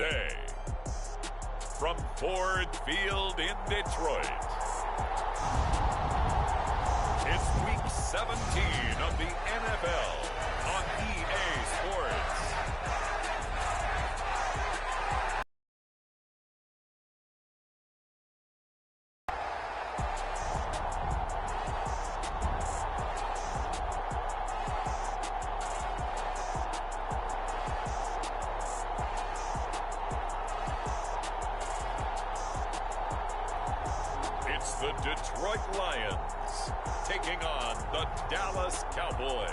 Thursday, from Ford Field in Detroit, it's Week 17 of the NFL on EA Sports. It's the Detroit Lions taking on the Dallas Cowboys.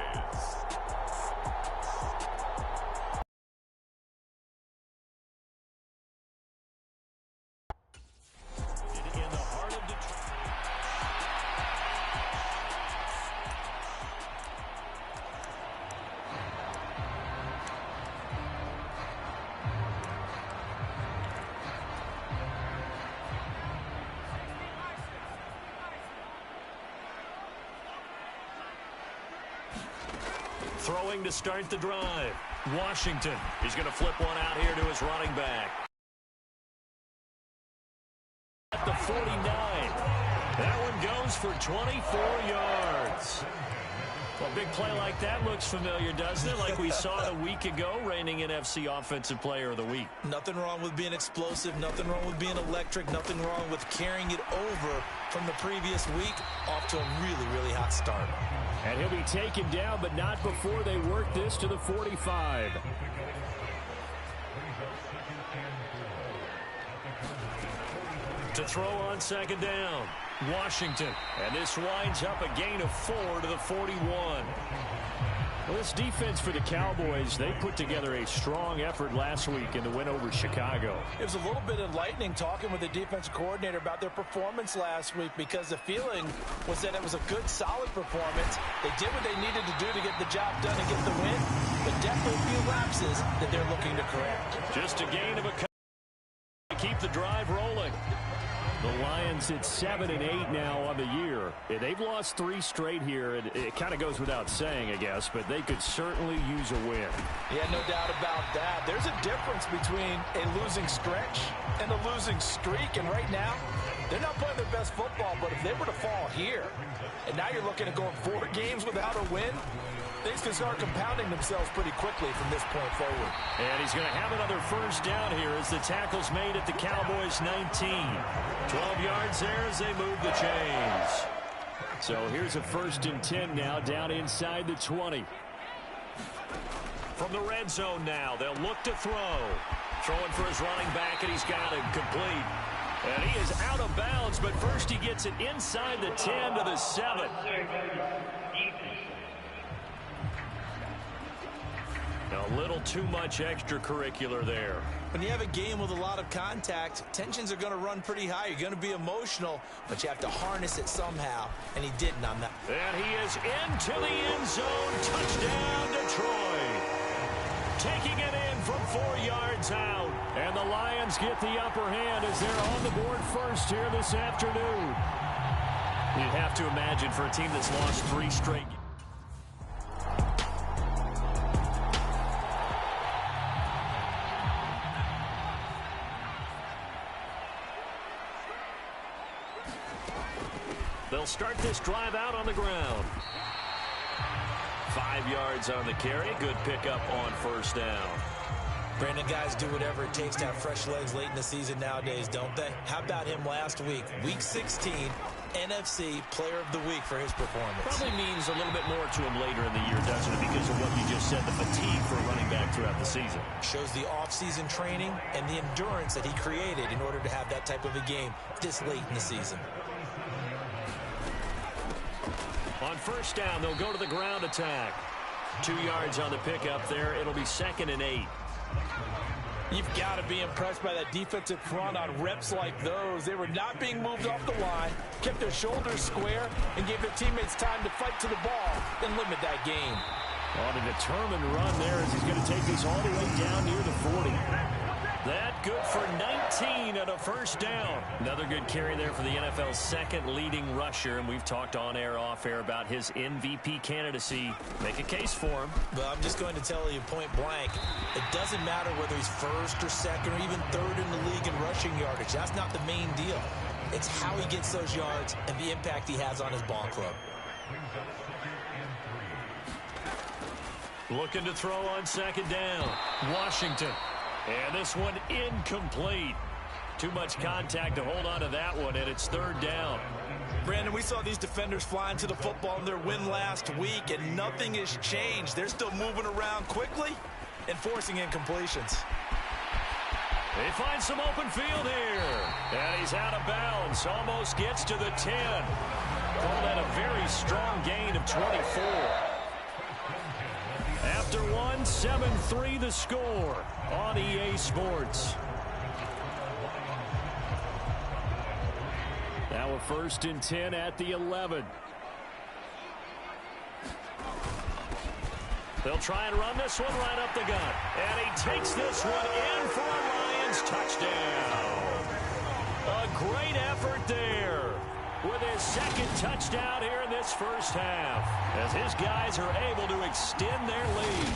In the heart of Detroit. Throwing to start the drive. Washington. He's going to flip one out here to his running back. At the 49. That one goes for 24 yards. Well, a big play like that looks familiar, doesn't it? Like we saw it a week ago, reigning NFC Offensive Player of the Week. Nothing wrong with being explosive. Nothing wrong with being electric. Nothing wrong with carrying it over from the previous week off to a really, really hot start. And he'll be taken down, but not before they work this to the 45. To throw on second down, Washington. And this winds up a gain of 4 to the 41. Well, this defense for the Cowboys, they put together a strong effort last week in the win over Chicago. It was a little bit enlightening talking with the defensive coordinator about their performance last week, because the feeling was that it was a good, solid performance. They did what they needed to do to get the job done and get the win, but definitely a few lapses that they're looking to correct. Just a gain of a to keep the drive rolling. The Lions at 7-8 now on the year. They've lost 3 straight here. It kind of goes without saying, I guess, but they could certainly use a win. Yeah, no doubt about that. There's a difference between a losing stretch and a losing streak, and right now, they're not playing their best football, but if they were to fall here, and now you're looking at going 4 games without a win, things can start compounding themselves pretty quickly from this point forward. And he's going to have another first down here as the tackle's made at the Cowboys' 19. 12 yards there as they move the chains. So here's a 1st and 10 now down inside the 20. From the red zone now, they'll look to throw. Throwing for his running back, and he's got it complete. And he is out of bounds, but first he gets it inside the 10 to the 7. A little too much extracurricular there. When you have a game with a lot of contact, tensions are going to run pretty high. You're going to be emotional, but you have to harness it somehow, and he didn't on that. And he is into the end zone. Touchdown, Detroit. Taking it in from 4 yards out. And the Lions get the upper hand as they're on the board first here this afternoon. You'd have to imagine for a team that's lost 3 straight. They'll start this drive out on the ground. 5 yards on the carry. Good pickup on first down. Brandon, guys do whatever it takes to have fresh legs late in the season nowadays, don't they? How about him last week? Week 16, NFC Player of the Week for his performance. Probably means a little bit more to him later in the year, doesn't it? Because of what you just said, the fatigue for a running back throughout the season. Shows the off-season training and the endurance that he created in order to have that type of a game this late in the season. On first down, they'll go to the ground attack. 2 yards on the pickup there. It'll be 2nd and 8. You've got to be impressed by that defensive front on reps like those. They were not being moved off the line, kept their shoulders square, and gave their teammates time to fight to the ball and limit that gain. On a determined run there as he's going to take this all the way down near the 40. That good for 19 and a first down. Another good carry there for the NFL's second leading rusher, and we've talked on air, off air about his MVP candidacy. Make a case for him. Well, I'm just going to tell you point blank, it doesn't matter whether he's first or second or even third in the league in rushing yardage. That's not the main deal. It's how he gets those yards and the impact he has on his ball club. Looking to throw on second down. Washington. And this one incomplete. Too much contact to hold on to that one, and it's third down. Brandon, we saw these defenders fly into the football in their win last week, and nothing has changed. They're still moving around quickly and forcing incompletions. They find some open field here. And he's out of bounds. Almost gets to the 10. Call that a very strong gain of 24. After one, 7-3 the score on EA Sports. Now a 1st and 10 at the 11. They'll try and run this one right up the gut. And he takes this one in for a Lions touchdown. A great effort there with his second touchdown here in this first half, as his guys are able to extend their lead.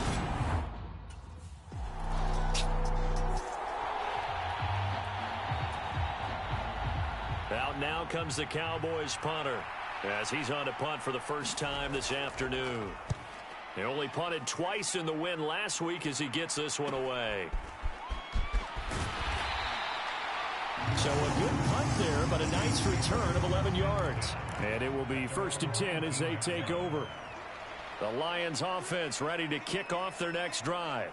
Out now comes the Cowboys punter, as he's on to punt for the first time this afternoon. He only punted twice in the win last week as he gets this one away. So a good punt there, but a nice return of 11 yards. And it will be 1st and 10 as they take over. The Lions offense ready to kick off their next drive.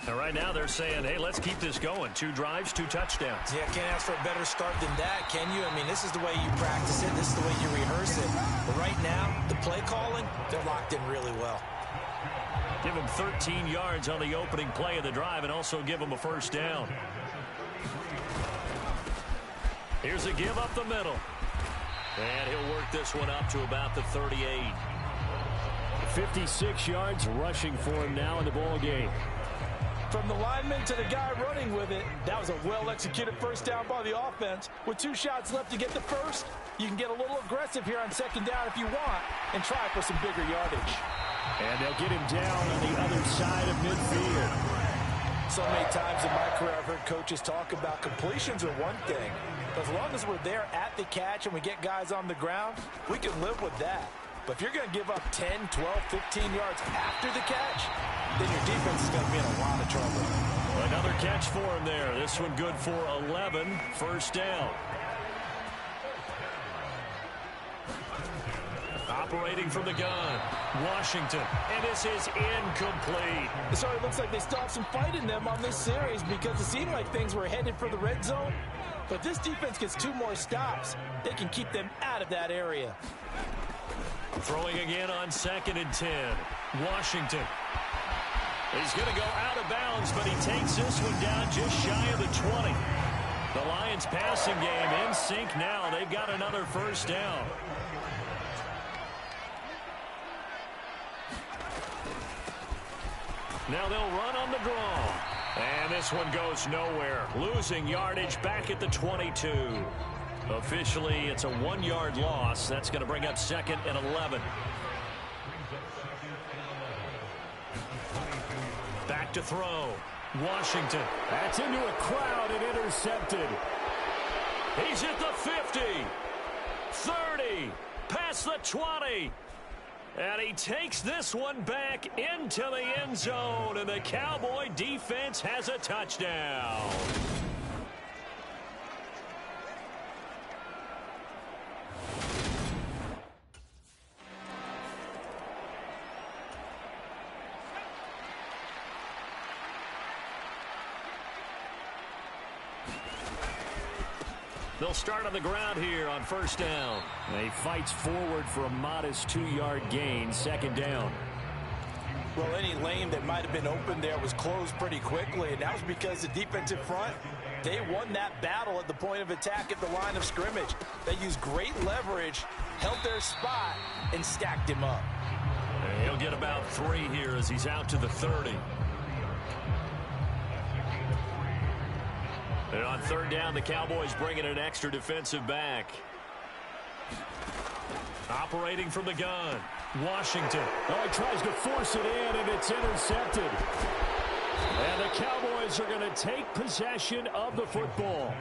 And right now they're saying, hey, let's keep this going. 2 drives, 2 touchdowns. Yeah, can't ask for a better start than that, can you? I mean, this is the way you practice it. This is the way you rehearse it. But right now, the play calling, they're locked in really well. Give them 13 yards on the opening play of the drive and also give them a first down. Here's a give up the middle. And he'll work this one up to about the 38. 56 yards rushing for him now in the ball game. From the lineman to the guy running with it, that was a well-executed first down by the offense. With 2 shots left to get the first, you can get a little aggressive here on second down if you want and try for some bigger yardage. And they'll get him down on the other side of midfield. So many times in my career I've heard coaches talk about completions are one thing. But as long as we're there at the catch and we get guys on the ground, we can live with that. But if you're going to give up 10, 12, 15 yards after the catch, then your defense is going to be in a lot of trouble. Another catch for him there. This one good for 11. First down. Operating from the gun, Washington, and this is incomplete. So it looks like they still have some fight in them on this series because it seemed like things were headed for the red zone. But this defense gets 2 more stops. They can keep them out of that area. Throwing again on 2nd and 10. Washington. He's going to go out of bounds, but he takes this one down just shy of the 20. The Lions passing game in sync now. They've got another first down. Now they'll run on the draw. And this one goes nowhere. Losing yardage back at the 22. Officially, it's a 1-yard loss. That's going to bring up 2nd and 11. Back to throw. Washington. That's into a crowd and intercepted. He's at the 50. 30. Past the 20. And he takes this one back into the end zone, and the Cowboy defense has a touchdown. They'll start on the ground here on first down. He fights forward for a modest 2-yard gain, 2nd down. Well, any lane that might have been open there was closed pretty quickly, and that was because the defensive front, they won that battle at the point of attack at the line of scrimmage. They used great leverage, held their spot, and stacked him up. And he'll get about 3 here as he's out to the 30. And on third down, the Cowboys bring in an extra defensive back. Operating from the gun, Washington. Oh, he tries to force it in, and it's intercepted. And the Cowboys are going to take possession of the football.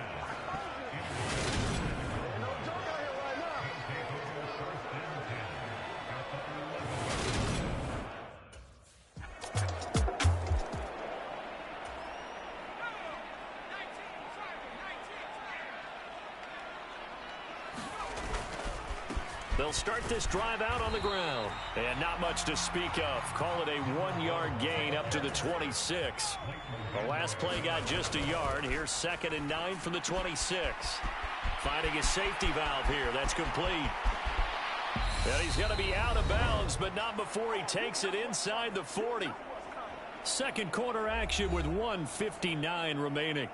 They'll start this drive out on the ground. And not much to speak of. Call it a 1-yard gain up to the 26. The last play got just a yard. Here's 2nd and 9 from the 26. Finding a safety valve here. That's complete. And he's going to be out of bounds, but not before he takes it inside the 40. Second quarter action with 1:59 remaining.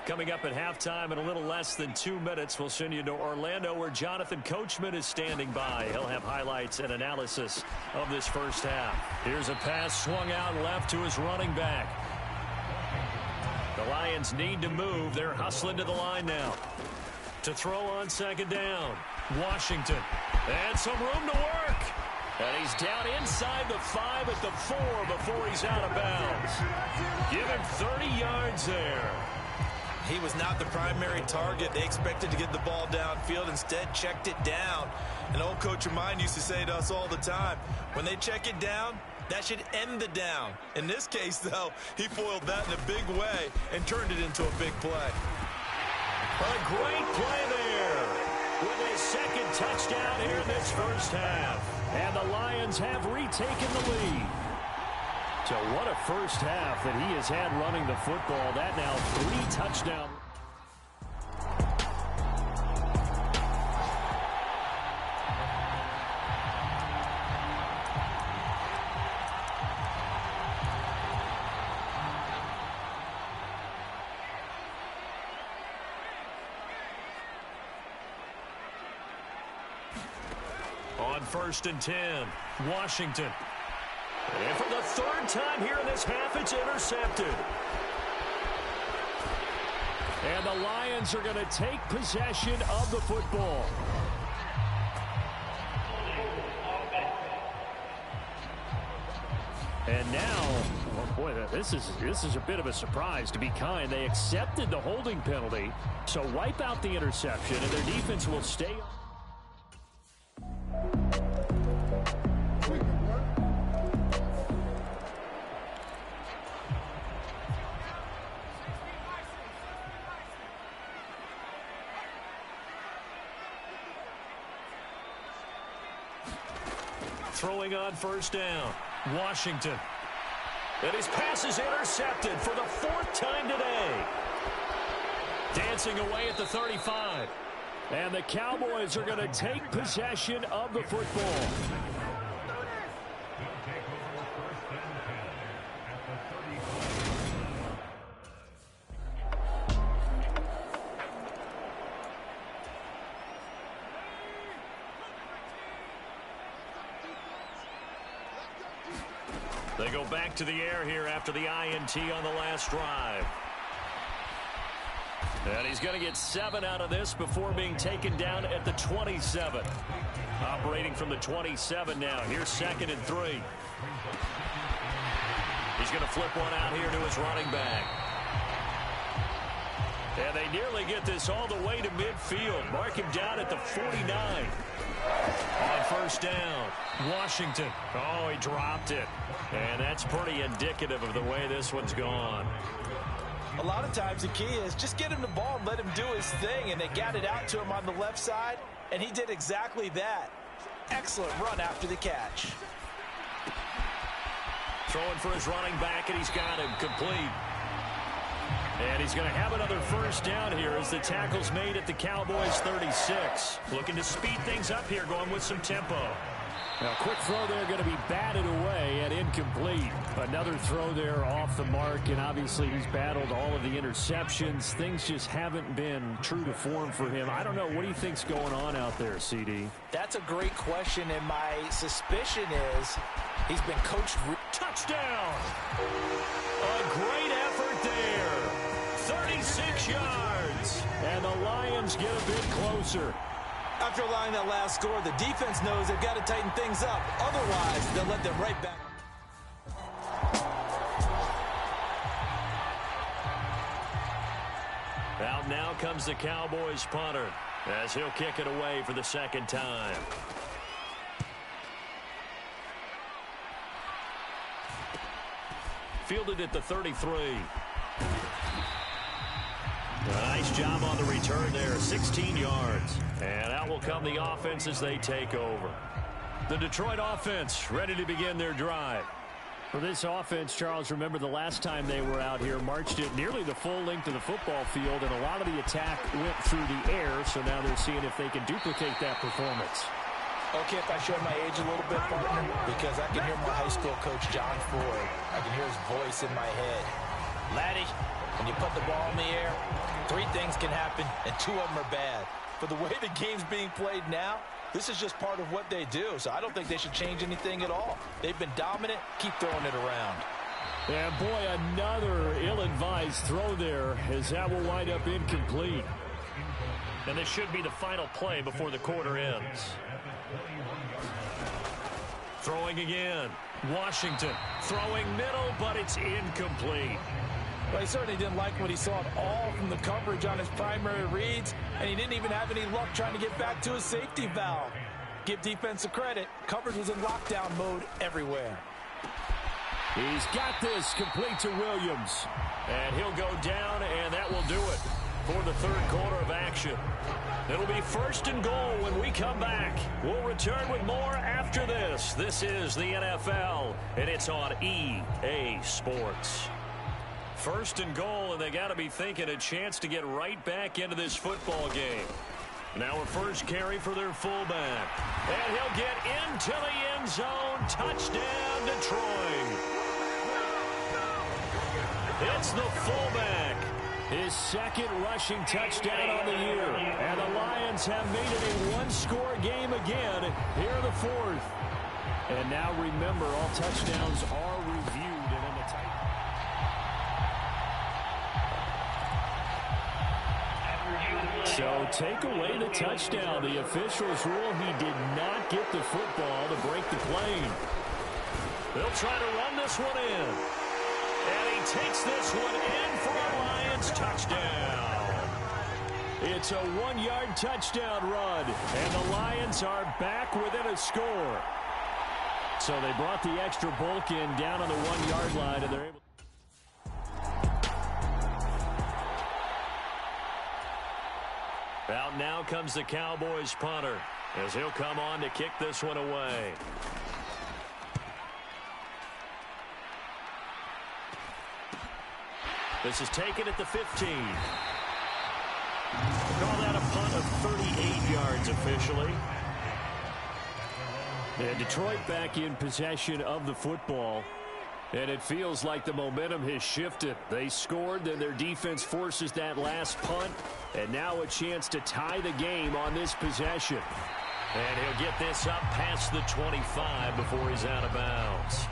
Coming up at halftime in a little less than 2 minutes, we'll send you to Orlando where Jonathan Coachman is standing by. He'll have highlights and analysis of this first half. Here's a pass swung out left to his running back. The Lions need to move. They're hustling to the line now. To throw on second down, Washington. And some room to work. And he's down inside the 5 at the 4 before he's out of bounds. Give him 30 yards there. He was not the primary target. They expected to get the ball downfield. Instead, checked it down. An old coach of mine used to say to us all the time, when they check it down, that should end the down. In this case, though, he foiled that in a big way and turned it into a big play. A great play there with his second touchdown here in this first half. And the Lions have retaken the lead. So what a first half that he has had running the football. That now 3 touchdowns. On 1st and 10, Washington. And for the 3rd time here in this half, it's intercepted. And the Lions are going to take possession of the football. And now, oh boy, this is a bit of a surprise, to be kind. They accepted the holding penalty, so wipe out the interception, and their defense will stay. Throwing on 1st down, Washington. And his pass is intercepted for the 4th time today. Dancing away at the 35. And the Cowboys are going to take possession of the football. They go back to the air here after the INT on the last drive. And he's going to get 7 out of this before being taken down at the 27. Operating from the 27 now. Here's 2nd and 3. He's going to flip one out here to his running back. And they nearly get this all the way to midfield. Mark him down at the 49. On 1st down, Washington. Oh, he dropped it. And that's pretty indicative of the way this one's gone. A lot of times the key is just get him the ball and let him do his thing. And they got it out to him on the left side, and he did exactly that. Excellent run after the catch. Throwing for his running back, and he's got him complete. And he's going to have another 1st down here as the tackle's made at the Cowboys 36. Looking to speed things up here, going with some tempo. Now, quick throw there, going to be batted away and incomplete. Another throw there off the mark, and obviously he's battled all of the interceptions. Things just haven't been true to form for him. I don't know. What do you think's going on out there, CD? That's a great question, and my suspicion is he's been coached. Touchdown! A great effort there. 26 yards. And the Lions get a bit closer. After allowing that last score, the defense knows they've got to tighten things up. Otherwise, they'll let them right back. Out now comes the Cowboys punter as he'll kick it away for the second time. Fielded at the 33. Nice job on the return there, 16 yards. And out will come the offense as they take over. The Detroit offense ready to begin their drive. For this offense, Charles, remember the last time they were out here, marched it nearly the full length of the football field, and a lot of the attack went through the air, so now they're seeing if they can duplicate that performance. Okay, if I show my age a little bit, partner, because I can hear my high school coach, John Ford. I can hear his voice in my head. Laddie, when you put the ball in the air, 3 things can happen, and 2 of them are bad. But the way the game's being played now, this is just part of what they do, so I don't think they should change anything at all. They've been dominant. Keep throwing it around. And, boy, another ill-advised throw there as that will wind up incomplete. And this should be the final play before the quarter ends. Throwing again. Washington throwing middle, but it's incomplete. Well, he certainly didn't like what he saw at all from the coverage on his primary reads, and he didn't even have any luck trying to get back to his safety valve. Give defense a credit. Coverage was in lockdown mode everywhere. He's got this complete to Williams. And he'll go down, and that will do it for the third quarter of action. It'll be 1st and goal when we come back. We'll return with more after this. This is the NFL, and it's on EA Sports. 1st and goal, and they got to be thinking a chance to get right back into this football game. Now a first carry for their fullback. And he'll get into the end zone. Touchdown, Detroit. It's the fullback. His 2nd rushing touchdown on the year. And the Lions have made it a 1-score game again here in the 4th. And now remember, all touchdowns are reviewed. And in the tight. So take away the touchdown. The officials rule he did not get the football to break the play. They'll try to run this one in. And he takes this one in for a Lions touchdown. It's a 1-yard touchdown run. And the Lions are back within a score. So they brought the extra bulk in down on the 1-yard line, and they're able. Out now comes the Cowboys punter as he'll come on to kick this one away. This is taken at the 15. Call that a punt of 38 yards officially. And Detroit back in possession of the football. And it feels like the momentum has shifted. They scored, then their defense forces that last punt. And now a chance to tie the game on this possession. And he'll get this up past the 25 before he's out of bounds.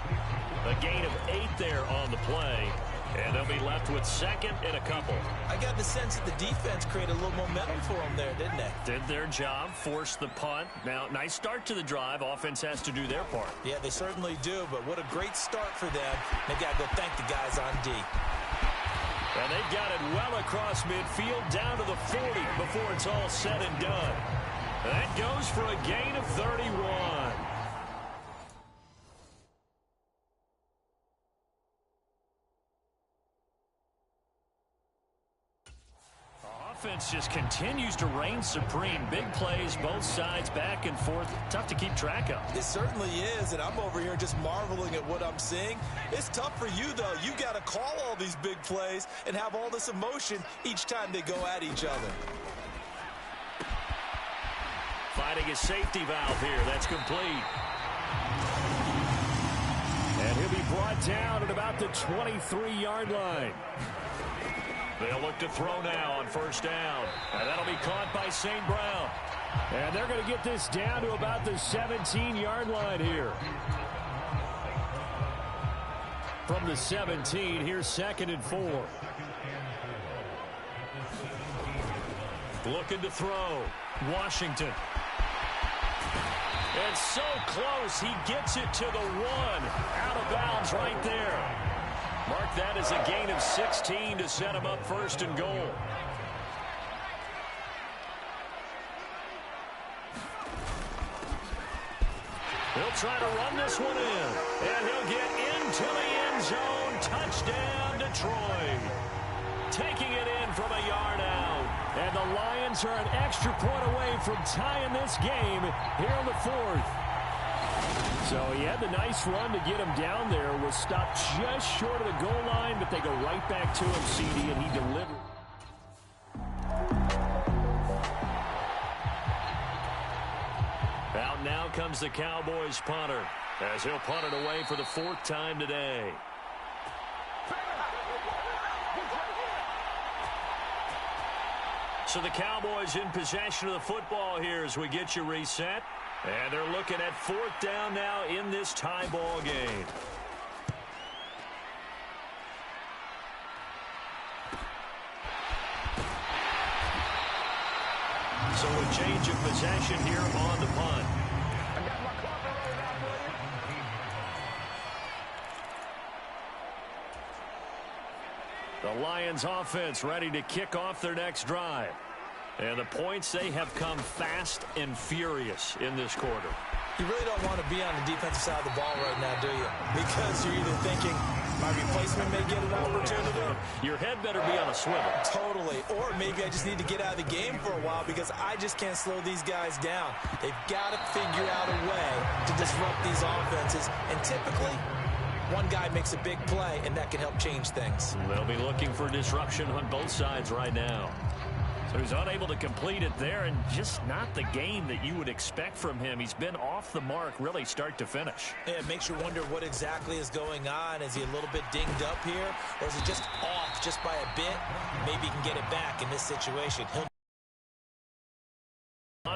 A gain of 8 there on the play. And they'll be left with 2nd and a couple. I got the sense that the defense created a little momentum for them there, didn't they? Did their job, forced the punt. Now, nice start to the drive. Offense has to do their part. Yeah, they certainly do, but what a great start for them. They've got to go thank the guys on D. And they've got it well across midfield down to the 40 before it's all said and done. That goes for a gain of 31. Offense just continues to reign supreme. Big plays, both sides, back and forth. Tough to keep track of. It certainly is, and I'm over here just marveling at what I'm seeing. It's tough for you, though. You got to call all these big plays and have all this emotion each time they go at each other. Finding a safety valve here. That's complete. And he'll be brought down at about the 23-yard line. They'll look to throw now on 1st down. And that'll be caught by St. Brown. And they're going to get this down to about the 17-yard line here. From the 17, here's 2nd and 4. Looking to throw. Washington. And so close, he gets it to the 1. Out of bounds right there. Mark that as a gain of 16 to set him up first and goal. He'll try to run this one in. And he'll get into the end zone. Touchdown, Detroit. Taking it in from a yard out. And the Lions are an extra point away from tying this game here in the 4th. So he had the nice run to get him down there. Was stopped just short of the goal line, but they go right back to him, CD, and he delivered. Out now comes the Cowboys punter, as he'll punt it away for the 4th time today. So the Cowboys in possession of the football here as we get you reset. And they're looking at 4th down now in this tie ball game. So a change of possession here on the punt. The Lions offense ready to kick off their next drive. And the points, they have come fast and furious in this quarter. You really don't want to be on the defensive side of the ball right now, do you? Because you're either thinking, my replacement may get an opportunity. Your head better be on a swivel. Totally. Or maybe I just need to get out of the game for a while because I just can't slow these guys down. They've got to figure out a way to disrupt these offenses. And typically, one guy makes a big play, and that can help change things. They'll be looking for disruption on both sides right now. So he's unable to complete it there, and just not the game that you would expect from him. He's been off the mark really start to finish. Yeah, it makes you wonder what exactly is going on. Is he a little bit dinged up here, or is he just off just by a bit? Maybe he can get it back in this situation. He'll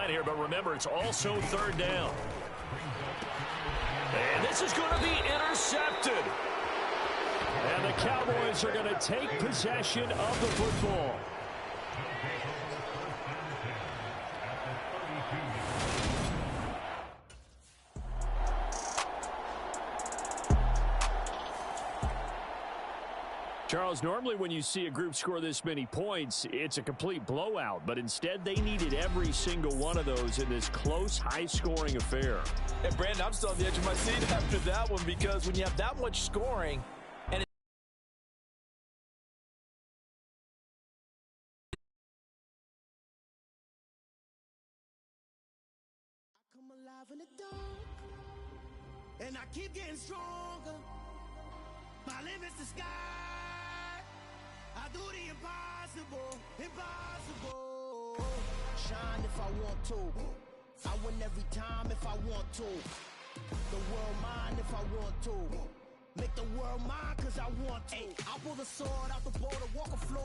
here, but remember, it's also 3rd down. And this is going to be intercepted. And the Cowboys are going to take possession of the football. Charles, normally when you see a group score this many points, it's a complete blowout. But instead, they needed every single one of those in this close, high-scoring affair. And, Brandon, I'm still on the edge of my seat after that one because when you have that much scoring and I come alive in the dark, and I keep getting stronger. My limit's the sky. I do the impossible, impossible. Shine if I want to. I win every time if I want to. The world mine if I want to. Make the world mine cause I want to. I pull the sword out the border, walk a floor